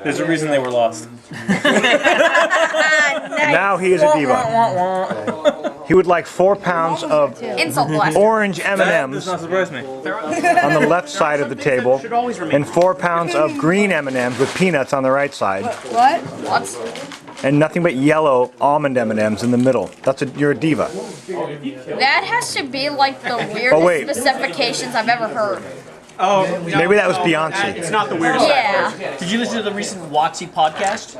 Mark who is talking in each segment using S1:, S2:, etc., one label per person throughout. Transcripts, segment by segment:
S1: There's a reason they were lost.
S2: Now he is a diva. He would like 4 pounds of orange
S1: That does
S2: M&Ms
S1: not surprise me.
S2: on the left side of the table, and 4 pounds of green M&Ms with peanuts on the right side,
S3: What?
S2: and nothing but yellow almond M&Ms in the middle. You're a diva.
S3: That has to be like the weirdest specifications I've ever heard.
S4: Oh, no,
S2: Maybe that was Beyonce.
S4: It's not the weirdest.
S3: Yeah.
S4: Did you listen to the recent Watsy podcast?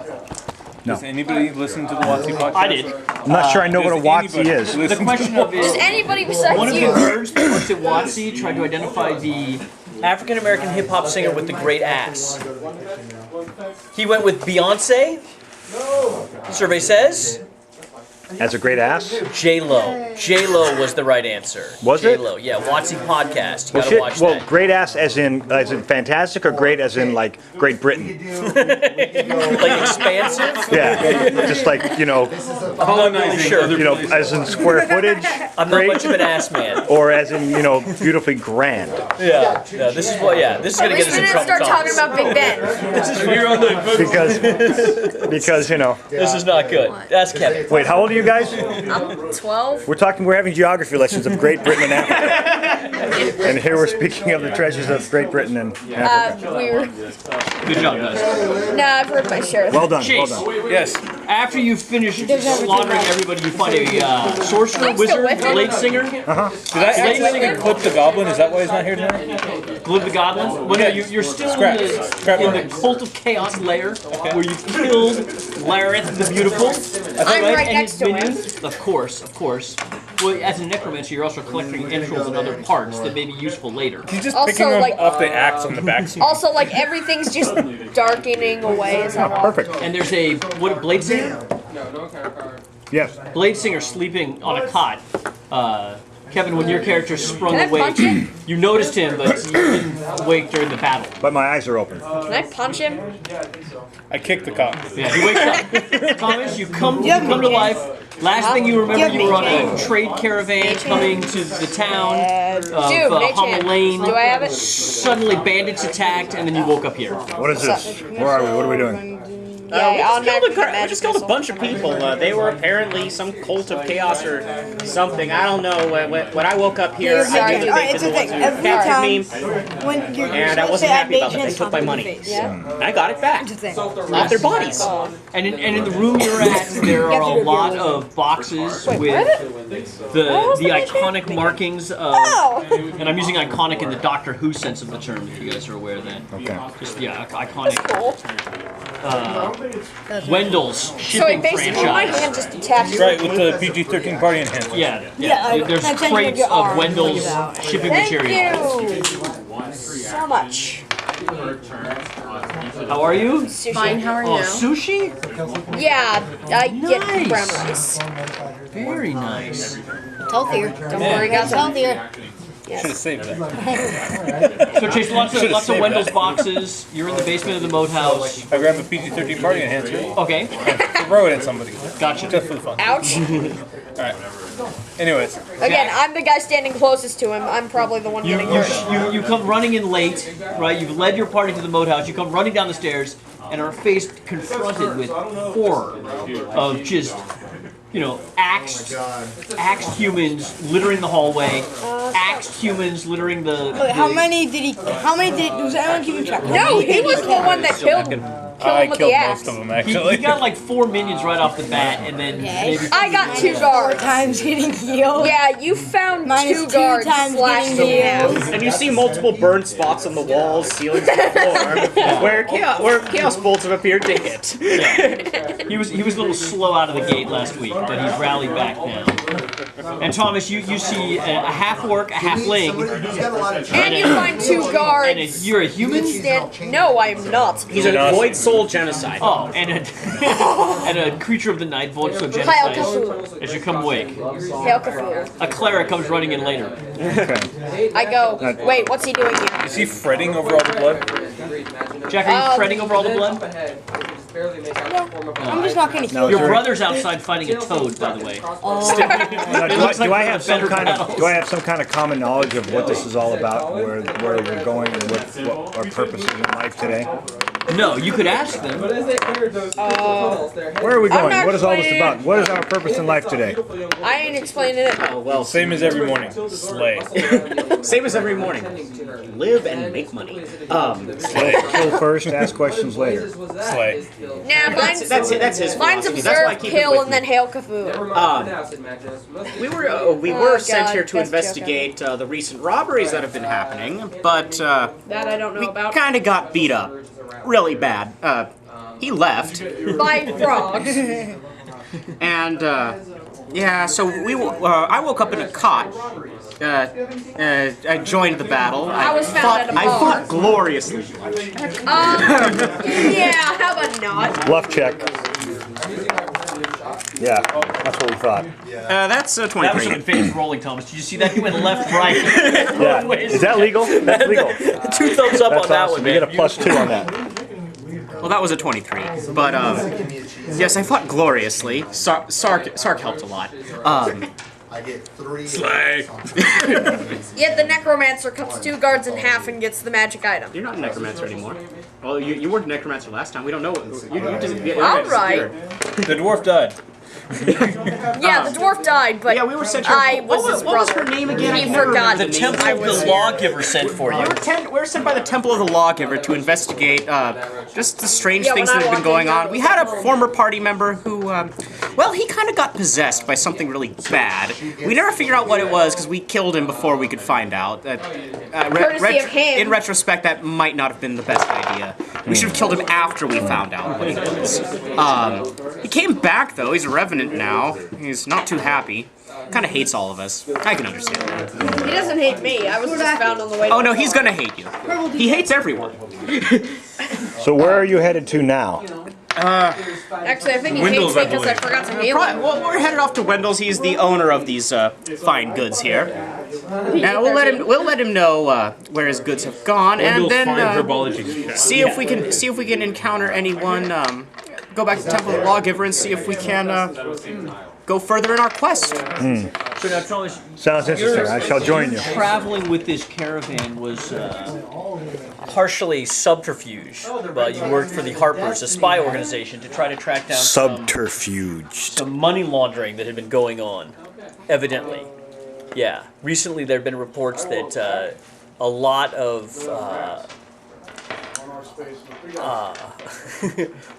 S2: No.
S1: Does anybody listen to the Watsy podcast?
S4: I did.
S2: I'm not sure I know what a Watsy is.
S4: The question of
S3: Does
S4: is,
S3: anybody besides
S4: one of the
S3: you?
S4: nerds that works at Watsy tried to identify the African American hip hop singer with the great ass. He went with Beyonce. Survey says
S2: Has a great ass?
S4: J-Lo. J-Lo was the right answer.
S2: Was it?
S4: J-Lo, yeah. Watsy podcast. You
S2: Well,
S4: gotta watch
S2: well,
S4: that.
S2: great ass as in fantastic, or great as in like Great Britain?
S4: Like expansive.
S2: Yeah, just like
S1: Colonizing other places.
S2: as in square footage,
S4: I'm not much of an ass man.
S2: or as in beautifully grand.
S4: Yeah. No, this is what. Yeah. This is
S3: At
S4: gonna get
S3: least
S4: us
S3: we
S4: in
S3: didn't
S4: trouble.
S3: start talking about Big Ben.
S1: You're on the
S2: Because
S4: This is not good. That's Kevin.
S2: Wait, how old are you guys?
S3: I'm 12.
S2: We're having geography lessons of Great Britain and Africa, and here we're speaking of the treasures of Great Britain and Africa.
S3: We're...
S4: Good job, guys.
S3: Nah, I've heard my share.
S2: Well done, well
S4: Chase.
S2: done.
S1: Yes.
S4: After you finish slaughtering everybody, you find a sorcerer,
S3: I'm still
S4: wizard,
S3: with him.
S4: blade singer.
S1: Did I accidentally clip the goblin? Is that why he's not here tonight?
S4: Glib the Goblin. Well, no, you're still
S1: Scrap.
S4: in
S1: Scrap
S4: the
S1: mine.
S4: Cult of Chaos lair, where you killed Lareth the Beautiful.
S3: I'm right
S4: and
S3: next
S4: his
S3: to him.
S4: minions. Of course. Well, as a necromancer, you're also collecting entrails and other parts that may be useful later.
S1: He's just
S3: Also,
S1: picking up
S3: like-
S1: off the axe on the back.
S3: Also, like, everything's just darkening away as I walk.
S2: Perfect.
S4: And there's a blade singer.
S2: Yes.
S4: Blade singer sleeping on a cot. Kevin, when your character sprung
S3: Can I
S4: awake,
S3: punch him?
S4: you noticed him, but you didn't awake during the battle.
S2: But my eyes are open.
S3: Can I punch him?
S1: I kicked the cop.
S4: Yeah, he wakes up. Thomas, you come to life. Last thing you remember, you were on a trade caravan coming to the town of Hommel Lane.
S3: Do I have it?
S4: Suddenly, bandits attacked, and then you woke up here.
S2: What is this? Where are we? What are we doing?
S3: Yeah,
S5: We just killed a bunch of people. They were apparently some cult of chaos or something. I don't know. When I woke up here, I knew that
S6: It's
S5: they
S6: a
S5: were the
S6: thing.
S5: ones who
S6: Every
S5: captured
S6: time
S5: me,
S6: when you're
S5: and I wasn't happy about that. They took my money. I got it back off their bodies.
S4: And in the room you're at, there are a lot of boxes with the iconic markings of, and I'm using iconic in the Doctor Who sense of the term, if you guys are aware of that.
S2: Okay.
S4: Just iconic.
S3: Cool.
S4: Wyndell's
S3: So
S4: shipping
S3: basically, my
S4: franchise.
S3: hand just attached.
S1: Right, with the PG-13 party enhancement.
S4: Yeah. There's
S6: that's how you
S4: crates
S6: get your
S4: of
S6: arm
S4: Wyndell's
S6: out.
S4: shipping
S3: Thank
S4: material.
S3: you so much.
S4: How are you?
S3: Fine, how are
S4: Oh, sushi?
S3: Yeah, I get
S4: Nice.
S3: brown rice.
S4: Very nice.
S3: Healthier. Don't worry, guys. Healthier.
S1: Should have saved that.
S4: So Chase, lots of
S1: saved
S4: Wyndell's
S1: that.
S4: boxes. You're in the basement of the moat house.
S1: I grabbed a PG-13 party enhancer,
S4: Okay,
S1: throw it at somebody.
S4: gotcha.
S1: Just for the fun.
S3: Ouch.
S1: Alright. Anyways.
S3: Again, I'm the guy standing closest to him. I'm probably the one
S4: You,
S3: getting
S4: you,
S3: hurt.
S4: you come running in late, right? You've led your party to the moat house. You come running down the stairs and are confronted with horror of just, axed humans littering the hallway, axed humans littering the.
S6: How many did was anyone keeping track?
S3: No, he was the one that killed him
S1: I
S3: with
S1: killed
S3: the
S1: most
S3: axe.
S1: of them,
S4: He
S1: actually.
S4: got like 4 minions right off the bat, and then maybe.
S3: I got 2 guards.
S6: Times getting healed.
S3: Yeah, you found
S6: Minus
S3: 2
S6: 2
S3: guards
S6: times
S3: slashed
S6: getting
S3: them
S6: healed.
S3: down.
S5: And you see multiple burn spots on the walls, ceilings, and floor, where chaos bolts have appeared to hit.
S4: He was a little slow out of the gate last week, but he's rallied back now. And Thomas, you see a half orc, a half ling,
S3: And you find 2 guards.
S4: and you're a human.
S3: No, I am not.
S5: He's a void soul genocide.
S4: Oh, and a creature of the night, void so
S3: Hail
S4: genocide.
S3: Cthulhu.
S4: As you come awake,
S3: Hail Cthulhu.
S4: a cleric comes running in later.
S3: I go, wait, what's he doing here?
S1: Is he fretting over all the blood?
S4: Jack, are you fretting over all the blood?
S6: I'm just not gonna heal.
S4: Your brother's outside fighting a toad, by the way.
S2: Now, do I have some kind of common knowledge of what this is all about, where we're going, and what our purpose is in life today?
S4: No, you could ask them.
S2: Where are we going?
S6: not
S2: What is all this
S6: explaining
S2: about? What is our purpose in life today?
S6: I ain't explaining it.
S5: Oh, well,
S1: Same as every morning. Slay.
S5: same as every morning. Live and make money.
S2: Kill first, ask questions later.
S1: Slay.
S3: Nah, mine's,
S5: That's his
S3: mine's
S5: philosophy. That's why I
S3: observe,
S5: keep it
S3: kill,
S5: with
S3: and
S5: me.
S3: then hail Cthulhu.
S5: We were sent
S6: God,
S5: here to
S6: that's
S5: investigate the recent robberies that have been happening, but
S6: That I don't know
S5: we
S6: about.
S5: kind of got beat up, really bad. He left,
S3: By frogs.
S5: and yeah, so I woke up in a cot. I joined the battle.
S3: I was found at a
S5: I
S3: bar.
S5: fought gloriously.
S3: Yeah, how about not?
S2: Bluff check. Yeah, that's what we thought.
S5: That's
S4: That was
S5: 23.
S4: some advanced rolling, Thomas. Did you see that? He went left, right.
S2: Yeah. Is that legal? That's legal.
S4: 2 thumbs up
S2: That's
S4: on that
S2: awesome.
S4: one,
S2: We
S4: man.
S2: get a +2 on that.
S5: Well, that was a 23. But yes, I fought gloriously. Sark helped a lot.
S7: I get 3.
S1: Slay.
S3: Yet the necromancer cuts 2 guards in half and gets the magic item.
S5: You're not a necromancer anymore. Well, you weren't a necromancer last time. We don't know. You just,
S3: All right.
S1: The dwarf died.
S3: Yeah, the dwarf died, but
S5: Yeah, we were sent here.
S3: I was his
S5: what was
S3: brother.
S5: her name again?
S3: He forgot.
S4: The Temple of the Lawgiver sent for you.
S5: We were sent by the Temple of the Lawgiver to investigate just the strange
S3: Yeah,
S5: things
S3: when
S5: that
S3: I
S5: have been
S3: walked
S5: going
S3: in,
S5: on. We had a former party member who, well, he kind of got possessed by something really bad. We never figured out what it was because we killed him before we could find out.
S3: Courtesy of him.
S5: In retrospect, that might not have been the best idea. We should have killed him after we found out what it was. He came back, though. He's a revenant now. He's not too happy. Kind of hates all of us. I can understand that.
S3: He doesn't hate me. I was just found on the way to
S5: Oh no, he's gonna hate you. He hates everyone.
S2: So where are you headed to now?
S3: Actually, I think he
S1: Wyndell's,
S3: hates me
S1: I
S3: because I
S1: believe.
S3: forgot to heal
S5: Right,
S3: him.
S5: well, we're headed off to Wyndell's. He's the owner of these fine goods here. And we'll let him know where his goods have gone, and
S1: Wyndell's
S5: then
S1: fine herbology shop.
S5: see if we can encounter anyone. Go back to the Temple of the Lawgiver and see if we can go further in our quest.
S4: So now, Thomas,
S2: Sounds interesting. I shall join you.
S4: traveling with this caravan was partially subterfuge. You worked for the Harpers, a spy organization, to try to track down
S2: Subterfuge.
S4: some money laundering that had been going on, evidently. Yeah. Recently, there have been reports that a lot of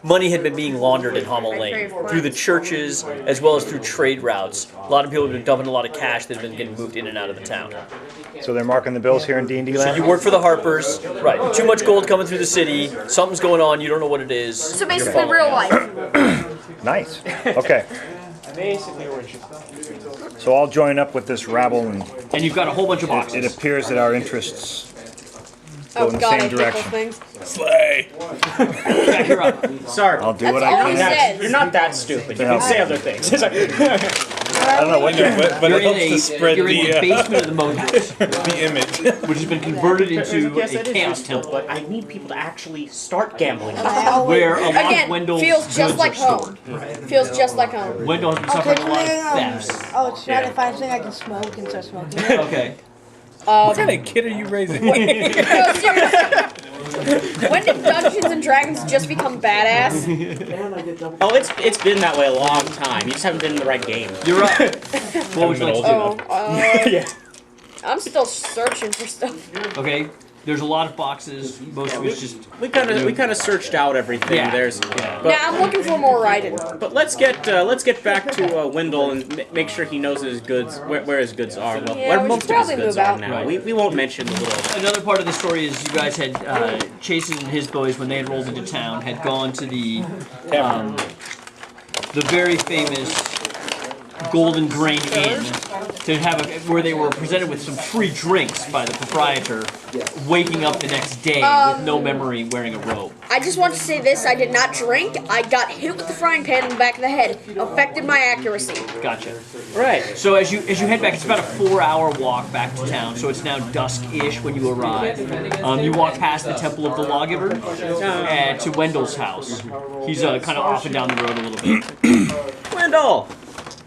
S4: money had been being laundered in Hommel Lane through the churches as well as through trade routes. A lot of people have been dumping a lot of cash that had been getting moved in and out of the town.
S2: So they're marking the bills here in D&D land?
S4: You work for the Harpers, right? Too much gold coming through the city. Something's going on. You don't know what it is.
S3: So basically, real life.
S2: Nice. Okay. So I'll join up with this rabble, and
S4: And you've got a whole bunch of
S2: it
S4: boxes.
S2: appears that our interests go
S6: Oh
S2: in the
S6: God, I
S2: same
S6: hate those
S2: direction.
S6: things.
S1: Slay.
S4: Yeah, you're up.
S5: Sorry.
S2: I'll do
S3: That's
S2: what
S3: all
S2: I
S3: he
S2: can.
S3: said.
S5: You're not that stupid. You can say other things. It's like-
S2: I don't know what
S1: Yeah, but
S4: You're
S1: it
S4: in
S1: helps to
S4: a
S1: spread
S4: you're in the
S1: the
S4: basement of the Moses,
S1: image.
S4: which has been converted into
S5: Yes,
S4: a
S5: that is
S4: chaos
S5: useful,
S4: temple,
S5: but I need people to actually start gambling.
S4: where a lot
S3: Again,
S4: of Wyndell's
S3: feels
S4: goods
S3: just like
S4: are stored.
S3: home. Feels just like home.
S4: Wendell has been suffering a lot of thefts.
S6: Oh, it's trying to find something I can smoke and start smoking.
S4: Okay.
S1: What kind of kid are you raising?
S3: No, seriously. When did Dungeons and Dragons just become badass?
S5: Oh, it's been that way a long time. You just haven't been in the right game.
S4: You're up. What would you like to do?
S3: Oh, I'm still searching for stuff.
S4: Okay. There's a lot of boxes. Most of it's just.
S5: We kind of searched out everything.
S4: Yeah.
S3: Now I'm looking for more writing.
S5: But let's get back to Wyndell and make sure he knows his goods where his goods are. Well,
S3: Yeah,
S5: where
S3: we
S5: most
S3: should
S5: of his
S3: probably
S5: goods
S3: move
S5: are
S3: out.
S5: now.
S4: Right.
S5: We won't mention the little.
S4: Another part of the story is you guys had Chases and his boys, when they had rolled into town, had gone to the very famous Golden Grain Inn to have where they were presented with some free drinks by the proprietor, waking up the next day with no memory, wearing a robe.
S3: I just want to say this: I did not drink. I got hit with the frying pan in the back of the head. Affected my accuracy.
S4: Gotcha.
S5: Right.
S4: So as you head back, it's about a 4-hour walk back to town. So it's now dusk-ish when you arrive. You walk past the Temple of the Lawgiver to Wyndell's house. He's kind of off and down the road a little bit.
S5: Wyndell,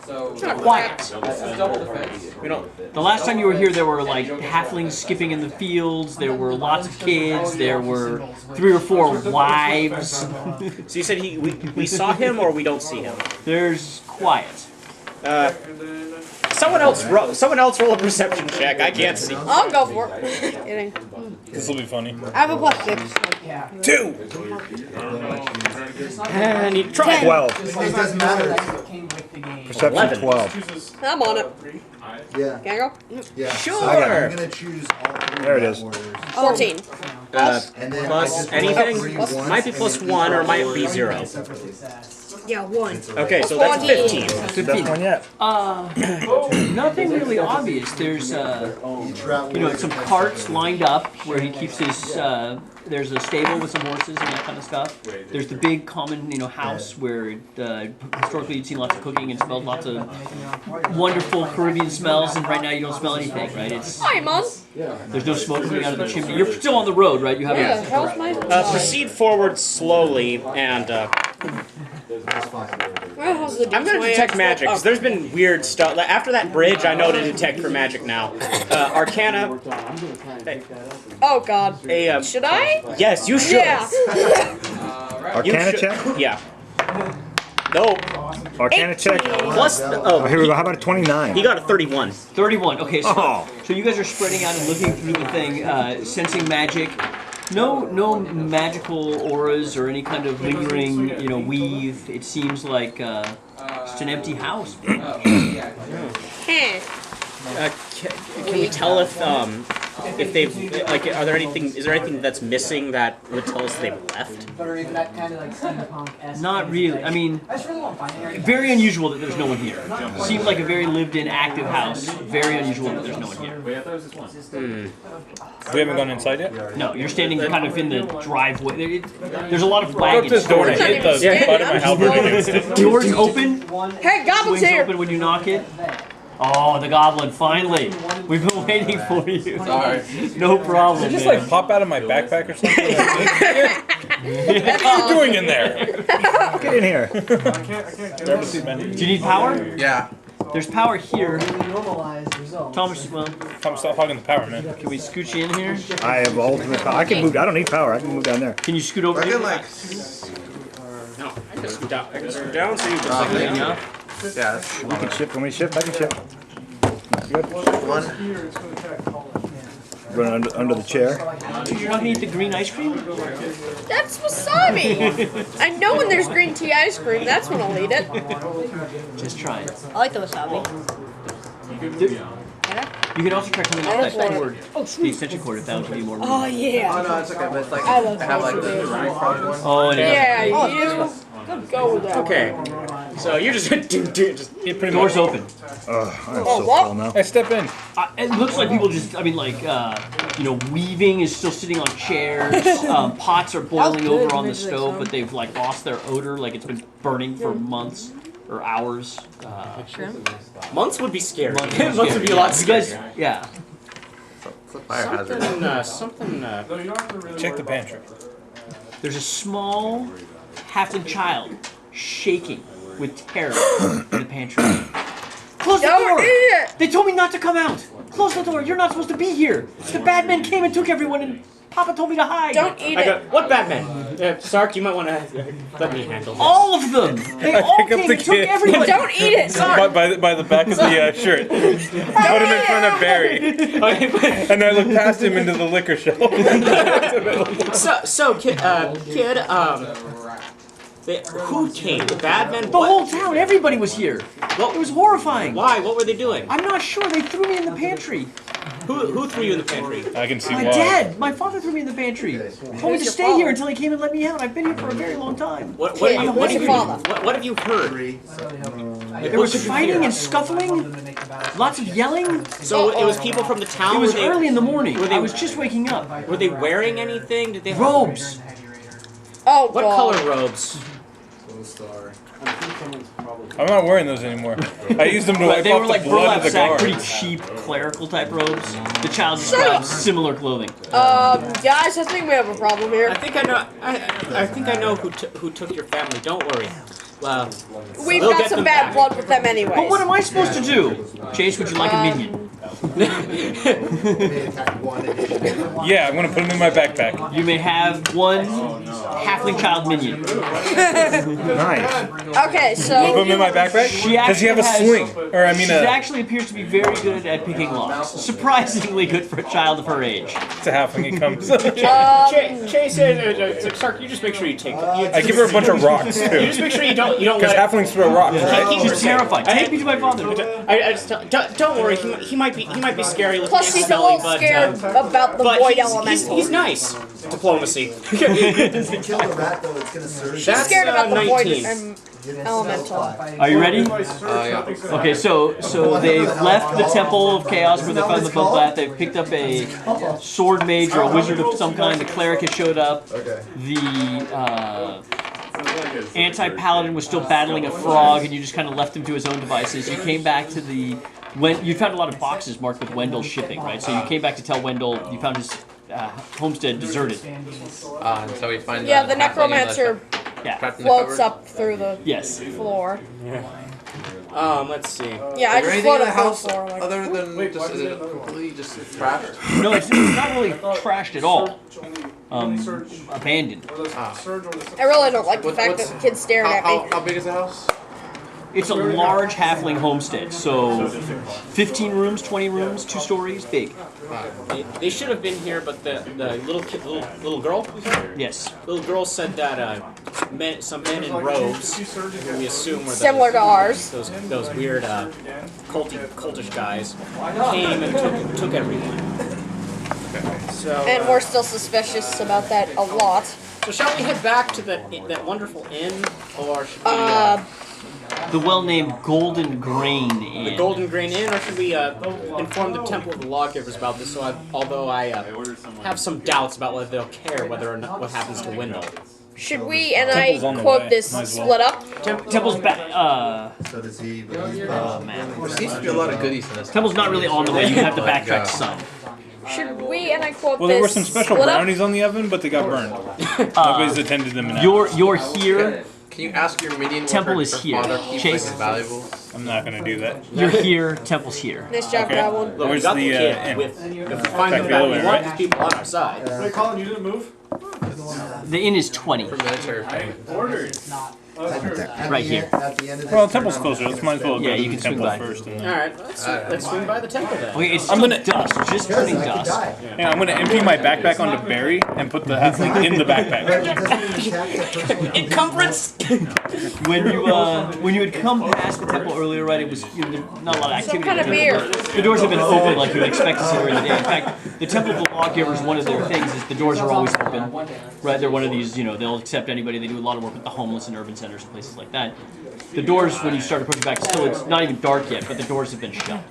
S4: quiet.
S5: We don't.
S4: The last time you were here, there were like halflings skipping in the fields. There were lots of kids. There were 3 or 4 wives.
S5: So you said we saw him or we don't see him?
S4: There's quiet.
S5: Someone else roll a perception check. I can't see.
S3: I'll go for it. Kidding.
S1: This will be funny.
S6: I have a +6.
S5: 2. And you try.
S2: 12.
S7: It doesn't matter.
S2: Perception
S5: 11.
S2: 12.
S3: I'm on it.
S7: Yeah.
S3: Can I go?
S7: Yeah.
S5: Sure.
S7: So I'm gonna choose all 3
S2: There it is.
S7: orders.
S3: 14.
S7: And then
S5: Plus
S7: I just
S5: anything?
S7: roll 3 ones
S5: Might be
S7: and
S5: plus
S7: then
S5: 1 or
S7: each
S5: might
S7: order
S5: be
S7: is
S5: 0.
S7: separately.
S3: Yeah, 1.
S5: Okay, so that's 15.
S2: That one yet?
S4: Nothing really obvious. There's some carts lined up where he keeps his. There's a stable with some horses and that kind of stuff. There's the big common house where historically you'd seen lots of cooking and smelled lots of wonderful Caribbean smells. And right now you don't smell anything, right?
S3: Hi, Mom.
S4: There's no smoke coming out of the chimney. You're still on the road, right? You haven't.
S3: Yeah, how's my...
S5: Proceed forward slowly, and
S3: Well, how's the
S5: I'm going to detect magic, because there's been weird stuff. Like, after that bridge, I know to detect for magic now. Arcana.
S3: Oh, God. Should I?
S5: Yes, you should.
S3: Yeah.
S2: Arcana
S5: should-
S2: check?
S5: Yeah. Nope.
S2: Arcana check?
S5: Plus,
S2: Oh, here we go. How about a 29?
S5: he got a 31.
S4: 31. Okay, so,
S2: Oh.
S4: so you guys are spreading out and looking through the thing, sensing magic. No magical auras or any kind of lingering, weave. It seems like just an empty house.
S3: Heh.
S5: Can we tell if they've are there anything? Is there anything that's missing that would tell us they've left?
S4: Not really. I mean, very unusual that there's no one here. Seems like a very lived-in, active house. Very unusual that there's no one here.
S1: We haven't gone inside yet?
S4: No, you're standing kind of in the driveway. There's a lot of
S1: Go up
S4: wagons.
S1: to this door and hit the butt of my halberd against it.
S4: Doors open.
S3: Hey, Goblin's
S4: Swings
S3: here.
S4: open when you knock it. Oh, the goblin! Finally, we've been waiting for you. Sorry. No problem.
S1: Just
S4: man.
S1: like pop out of my backpack or something. What are you doing in there?
S2: Get in here.
S1: Grab a seat, man.
S4: Do you need power?
S7: Yeah.
S4: There's power here. Thomas, well,
S1: Tom, stop hogging the power, man.
S4: can we scoot you in here?
S2: I have ultimate power. I can move. I don't need power. I can move down there.
S4: Can you scoot over
S7: I
S4: here?
S7: can like.
S5: No, I can scoot down. I can scoot down so you can.
S4: Yeah.
S7: Yeah. That's
S2: You can shift. When we shift, I can shift. Good.
S7: one.
S2: Run under the chair.
S4: You're not gonna eat the green ice cream?
S3: That's wasabi. I know when there's green tea ice cream. That's when I'll eat it.
S4: Just try it.
S6: I like the wasabi.
S4: You can also try coming off that cord, the extension cord, if that would give you more room.
S3: Oh, yeah.
S7: Oh no, it's okay. But it's like
S6: I love
S7: have like
S6: wasabi.
S7: this one.
S4: Oh, and
S3: Yeah, you go with that.
S5: Okay, so you're just just
S1: Pretty
S4: doors
S1: much.
S4: open.
S2: I'm so
S3: what?
S2: full now.
S1: Hey, step in.
S4: It looks like people just, weaving is still sitting on chairs. Pots are boiling
S6: good
S4: over on the
S6: music,
S4: stove,
S6: so.
S4: but they've lost their odor, like it's been burning for months or hours.
S5: months would be scary.
S4: Months
S5: Months would be a lot
S4: You guys,
S5: scarier.
S4: yeah.
S7: Fire hazard.
S5: Something.
S1: Check the pantry.
S4: There's a small halfling child shaking with terror in the pantry. Close the
S3: Don't
S4: door!
S3: eat it.
S4: They told me not to come out! Close the door! You're not supposed to be here! The bad men came and took everyone and Papa told me to hide!
S3: Don't eat
S5: I
S3: it.
S5: got what Batman? Sark, you might want to let me handle this.
S4: All of them! They all
S1: pick up
S4: came
S1: the
S4: and took
S1: kid.
S4: everyone!
S3: Don't eat it.
S1: By the back of the shirt. Put him in front of Barry. And I look past him into the liquor shelf.
S5: Who came? The bad men?
S4: The whole town, everybody was here! It was horrifying!
S5: Why? What were they doing?
S4: I'm not sure, they threw me in the pantry!
S5: Who threw you in the pantry?
S1: I can see
S4: My
S1: why.
S4: dad! My father threw me in the pantry! Told me to stay here until he came and let me out. I've been here for a very long time.
S5: What
S3: Kid,
S5: have you?
S3: where's your father?
S5: What have you heard?
S4: There was fighting and scuffling, lots of yelling.
S5: So it was people from the town.
S4: It was
S5: were they,
S4: early in the morning.
S5: were they-
S4: I was just waking up.
S5: Were they wearing anything? Did they have
S4: Robes.
S3: Oh,
S5: What
S3: God.
S5: color robes?
S1: I'm not wearing those anymore. I used them to wipe
S4: They were
S1: off
S4: like
S1: the blood
S4: burlap
S1: of the
S4: sack,
S1: guard.
S4: pretty cheap clerical type robes. The child described similar clothing.
S3: Guys, I think we have a problem here.
S5: I think I know. I think I know who took your family. Don't worry.
S3: We've
S4: We'll
S3: got
S4: get
S3: some
S4: them
S3: bad
S4: back.
S3: blood with them anyway.
S4: But what am I supposed to do? Chase, would you like a minion?
S1: Yeah, I'm gonna put him in my backpack.
S4: You may have one halfling child minion.
S2: Nice.
S3: Okay,
S1: Put
S3: so
S1: him in my backpack?
S4: She
S1: Does he have a
S4: actually
S1: sling?
S4: has-
S1: Or I mean
S4: She
S1: a
S4: actually appears to be very good at picking locks. Surprisingly good for a child of her age.
S1: it's a halfling he comes.
S5: Chase, Sark, you just make sure you take.
S1: I give her a bunch of rocks
S5: You
S1: too.
S5: just make sure you don't
S1: Because
S5: let.
S1: halflings throw rocks, right?
S4: She's terrified. Take me to my father.
S5: I just don't worry. He might be scary looking
S3: plus
S5: and
S3: she's a
S5: smelly,
S3: little
S5: but
S3: scared about the
S5: but
S3: void
S5: he's
S3: elemental.
S5: nice. Diplomacy.
S8: If you kill the rat, though, it's gonna surge.
S3: She's scared about the
S5: 19.
S3: void elemental.
S4: Are you ready?
S7: Yeah.
S4: Okay, so they've left the Temple of Chaos where they found the booklet. They've picked up a sword mage or a wizard of some kind. The cleric has showed up. The anti-paladin was still battling a frog, and you just kind of left him to his own devices. You came back to the you found a lot of boxes marked with Wyndell shipping, right? So you came back to tell Wyndell you found his homestead deserted.
S7: So we find
S3: Yeah, the
S7: halfling
S3: necromancer
S4: Yeah.
S7: trapped in the
S3: floats
S7: cupboard.
S3: up through the
S4: Yes.
S3: floor.
S5: Let's see.
S3: Yeah, I
S8: Is there
S3: just
S8: anything
S3: float
S8: in the
S3: up through the
S8: house
S3: floor. Like,
S8: other than just is it completely just trashed?
S4: No, it's not really trashed at all. Abandoned.
S3: I really don't like the fact
S7: what's-
S3: that the kid's staring at me.
S7: How big is the house?
S4: It's a large halfling homestead, so 15 rooms, 20 rooms, 2 stories, big.
S5: They should have been here, but the little kid, little girl,
S4: Yes.
S5: little girl said that some men in robes, who we assume were
S3: Similar to ours.
S5: those weird cultish guys, came and took everything. So
S3: And we're still suspicious about that a lot.
S5: so shall we head back to that wonderful inn, or should we?
S4: The well-named Golden Grain Inn.
S5: The Golden Grain Inn, or should we inform the Temple of the Lawgivers about this? Although I have some doubts about whether they'll care whether or not what happens to Wyndell.
S3: Should we, and
S1: Temple's
S3: I
S1: on the
S3: quote
S1: way.
S3: this,
S1: Might as well.
S3: split up?
S4: Temple's back.
S8: So does he?
S4: Oh man.
S7: There seems to be a lot of goodies in this.
S4: Temple's not really on the way. You have to backtrack to some.
S3: Should we, and I quote
S1: Well,
S3: this,
S1: there were some special
S3: split up?
S1: brownies on the oven, but they got burned. Nobody's attended them enough.
S4: You're here.
S7: Can you ask your minion what
S4: Temple
S7: her,
S4: is
S7: her
S4: here.
S7: father keeps
S4: Chase.
S7: like, valuables?
S1: I'm not gonna do that.
S4: You're here. Temple's here.
S3: Nice job,
S1: Okay.
S3: Goblin.
S5: Look,
S1: Where's
S5: we got
S1: the,
S5: kid
S1: inn?
S5: if we find
S1: Back
S5: them
S1: the
S5: back,
S1: other
S5: we
S1: way,
S5: want
S1: right?
S5: these people on our side.
S9: Wait, Colin, you didn't move?
S4: The inn is 20.
S7: For military payment.
S9: Ordered.
S4: Right here.
S8: At the end of
S1: Well,
S8: this
S1: Temple's
S8: turn,
S1: closer. Let's might as well
S4: Yeah,
S1: go to
S4: you
S1: the
S4: can swing
S1: temple
S4: by.
S1: first. And
S5: All
S1: then.
S5: right, let's swing by the temple then.
S4: Okay, it's
S1: I'm
S4: still
S1: gonna-
S4: dust. Just turning
S8: I could
S4: dust.
S8: die.
S1: Yeah, I'm gonna empty my backpack onto Barry and put the halfling in the backpack.
S8: It doesn't even attack that person.
S5: Encumbrance.
S4: When you had come past the temple earlier, right? It was there not a lot of activity.
S3: kind of beer.
S4: The doors have been open like you would expect to see during the day. In fact, the Temple of the Lawgivers, one of their things is the doors are always open. Right? They're one of these, they'll accept anybody. They do a lot of work with the homeless in urban centers and places like that. The doors, when you start pushing back, still it's not even dark yet, but the doors have been shut.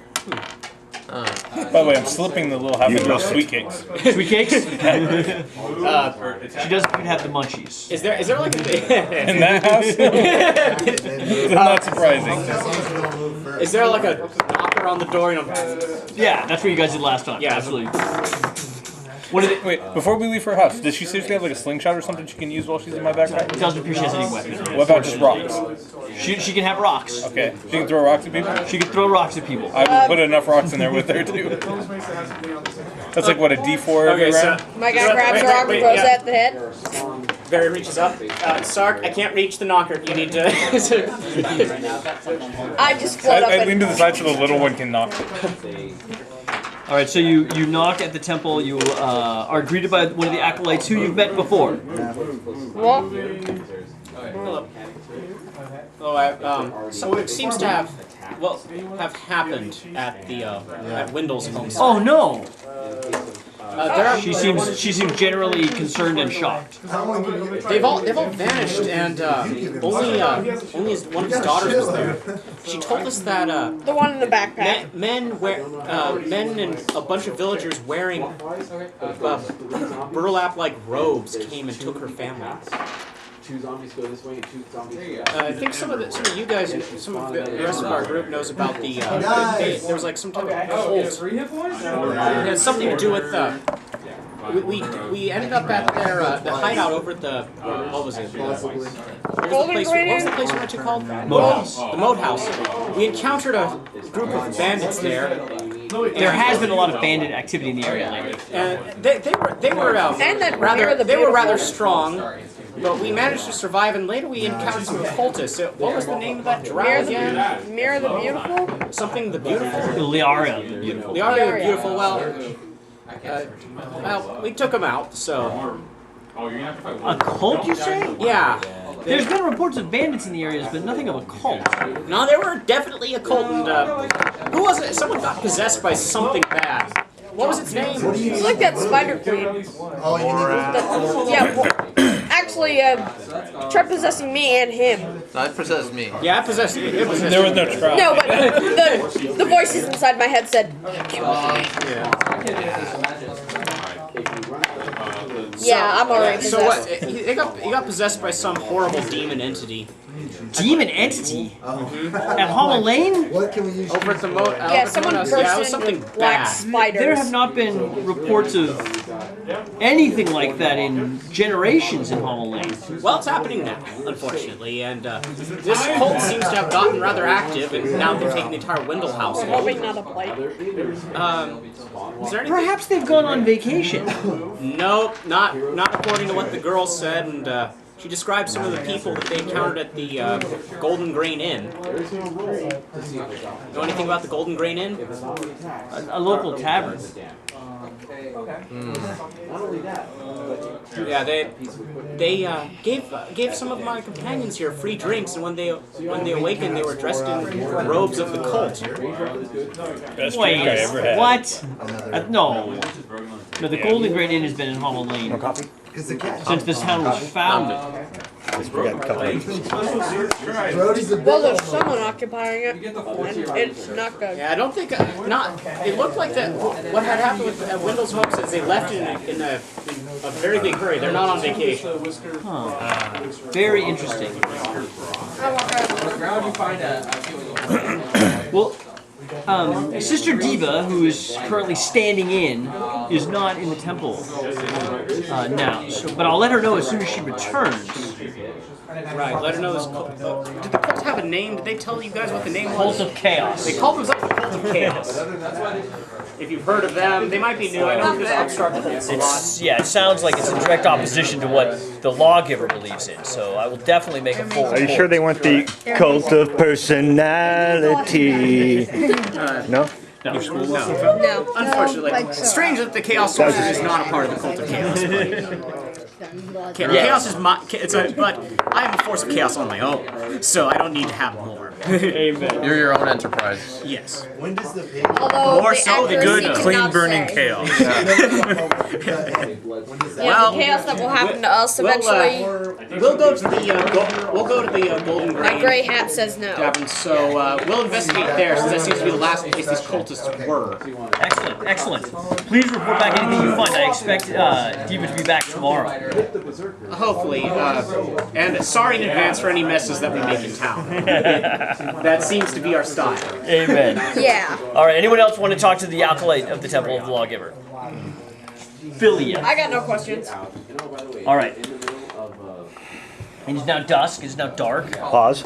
S1: By the way, I'm slipping the little halfling girl sweet cakes.
S4: Sweet cakes? She doesn't even have the munchies.
S5: Is there like a
S1: In that house? It's not surprising.
S5: is there like a knocker on the door?
S4: Yeah, that's what you guys did last time.
S5: Yeah.
S4: Absolutely. What did it?
S1: Wait, before we leave her house, does she seriously have like a slingshot or something she can use while she's in my backpack?
S4: It doesn't appear she has any weapons.
S1: What about just rocks?
S4: She can have rocks.
S1: Okay, she can throw rocks at people?
S4: She can throw rocks at people.
S1: I will put enough rocks in there with her too. That's like what, a D4 every round?
S3: My guy grabs a rock and throws it at the head.
S5: Barry reaches up. Sark, I can't reach the knocker. You need to.
S3: I just float up
S1: I lean
S3: and
S1: to the side so the little one can knock.
S4: All right, so you knock at the temple. You are greeted by one of the acolytes who you've met before.
S3: well,
S5: So it seems to have happened at the at Wyndell's home.
S4: Oh no!
S5: There are,
S4: She seems generally concerned and shocked.
S5: they've all vanished, and only one of his daughters was there. She told us that
S3: the one in the backpack.
S5: men and a bunch of villagers wearing burlap-like robes came and took her family.
S9: Two zombies go this way and two zombies go
S5: I think some of you guys, some of the rest of our group knows about the. There was like some type of cult.
S9: Three hit points?
S5: It has something to do with we ended up at their the hideout over at the what was it? What was the place we went to called?
S4: Moat House.
S5: The Moat House. We encountered a group of bandits there.
S4: There has been a lot of bandit activity in the area lately.
S5: And they were
S3: And that Mirror the
S5: rather
S3: Beautiful.
S5: strong, but we managed to survive. And later we encountered some cultists. What was the name of that drow again?
S3: Mirror the Beautiful?
S5: Something the Beautiful.
S4: Liaria, the beautiful.
S5: Liaria the Beautiful. Well, we took them out. So
S4: A cult, you say?
S5: yeah.
S4: There's been reports of bandits in the areas, but nothing of a cult.
S5: No, there were definitely a cult, and who was it? Someone got possessed by something bad. What was its name?
S3: It's like that Spider Queen.
S8: Oh, you need
S3: Actually, tried possessing me and him.
S7: No, it possessed me.
S5: Yeah, it possessed you. It possessed
S1: There was
S5: you.
S1: no trial.
S3: No, but the voices inside my head said, "Yeah, I'm already
S5: So what?
S3: possessed."
S5: He got possessed by some horrible demon entity.
S4: Demon entity? At Hommel Lane?
S8: What can we use?
S5: Over at the moat.
S3: Yeah, someone burst
S5: Yeah, it
S3: in
S5: was something
S3: with black
S5: bad.
S3: spiders.
S4: There have not been reports of anything like that in generations in Hommel Lane.
S5: Well, it's happening now, unfortunately, and this cult seems to have gotten rather active, and now they've taken the entire Wyndell household.
S3: Hoping not a blight.
S5: Is there anything?
S4: Perhaps they've gone on vacation.
S5: No, not according to what the girl said, and she described some of the people that they encountered at the Golden Grain Inn. Know anything about the Golden Grain Inn?
S4: A local tavern.
S5: Yeah, they gave some of my companions here free drinks, and when they awakened, they were dressed in robes of the cult.
S1: Best drink I ever had.
S4: What? No. No, the Golden Grain Inn has been in Hommel Lane
S2: No coffee?
S8: Because the cat.
S4: since this town was founded.
S2: We got a couple of
S8: Brody's a
S3: Well,
S8: bit.
S3: there's someone occupying it, and it's not good.
S5: Yeah, I don't think not. It looked like that. What had happened with Wyndell's folks is they left in a very big hurry. They're not on vacation.
S4: Very interesting.
S9: How would you find
S4: Well, Sister Diva, who is currently standing in, is not in the temple now. So, but I'll let her know as soon as she returns.
S5: Right. Let her know this cult. Did the cult have a name? Did they tell you guys what the name was?
S4: Cult of Chaos.
S5: They called themselves the Cult of Chaos. If you've heard of them, they might be new. I know this upstart cults a lot.
S4: Yeah, it sounds like it's in direct opposition to what the Lawgiver believes in. So I will definitely make a full.
S2: Are you sure they want the cult of personality? No?
S5: No.
S3: No.
S5: Unfortunately. Strange that the Chaos Sorcerer is not a part of the Cult of Chaos. Chaos is my. But I have a force of chaos on my own, so I don't need to have more.
S4: Amen.
S7: You're your own enterprise.
S5: Yes.
S8: When does the
S3: Although
S5: More
S3: the
S5: so the
S3: accuracy
S5: good,
S3: did
S1: Clean
S3: not
S1: burning
S3: say.
S1: chaos.
S3: Yeah,
S5: Well,
S3: the chaos that will happen to us eventually.
S5: We'll go to the Golden
S3: My
S5: Grain
S3: gray hat says no.
S5: Tavern, so we'll investigate there, since that seems to be the last place these cultists were.
S4: Excellent, excellent. Please report back anything you find. I expect Diva to be back tomorrow.
S5: Hopefully, and sorry in advance for any messes that we make in town. That seems to be our style.
S4: Amen.
S3: Yeah.
S4: All right. Anyone else want to talk to the acolyte of the Temple of the Lawgiver? Philia.
S3: I got no questions.
S4: All right. It is now dusk. It is now dark.
S2: Pause.